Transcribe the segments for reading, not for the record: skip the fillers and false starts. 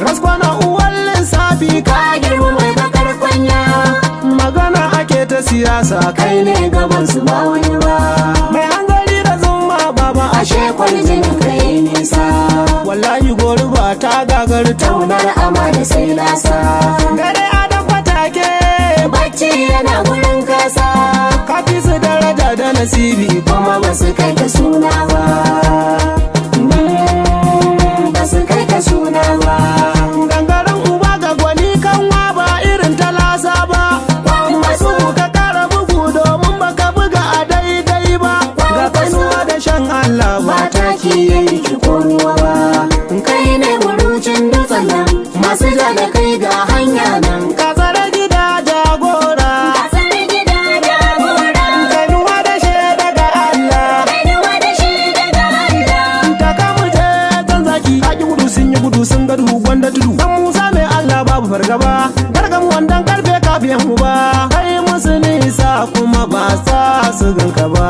raskwana uwan lissafi ka girma mai bakar kwanya. Magana ake ta siyasa kai ne gaban su ba wani ba. Mai hankali da zuma baba ashe kwaljinin kai nisa. Wallahi goruba ta gagar taunar ama da sai lasa. Gare adam fatake bacci yana gurin kasa. Kafi su daraja da nasibi kuma ba su kai ka suna ba. Ba su kai ka suna ba. Gangaren uba ga gwani kanwa ba irin talasa ba. Masu ka kara bugu domin baka buga a daidai ba. Ga kainuwa da shan Allah ba taki yayi ki konuwa ba. Kai ne murucin dutsen nan masu ja da kai ga hanya nan. Ka tsare gida jagora. Ka tsare gida jagora. Kainuwa da shi daga Allah. Kainuwa da shi daga Allah. Ta kamu je kan zaki. Haƙi gudu sun yi gudu sun ga duhu gwanda tudu. Dan Musa mai Allah babu fargaba. Gargam wandan karfe kafin mu ba. Kai musu nisa kuma ba sa su ganka ba.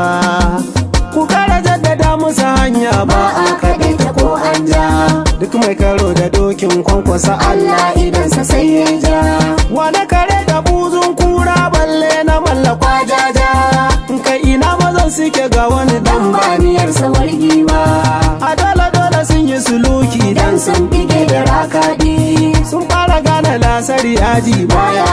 Ku kara jaddada musu hanya ba a kaɗe ta ko an ja. Duk mai karo da dokin kwankwasa Allah idansa sai ya ja. Wane kare da buzun kura balle na mallakwa jaja. Kai ina mazan suke ga wani dan baniyar sawargi ba. A dole sun yi suluki dan sun bige da rakaɗi. Sun fara gane lasari aji baya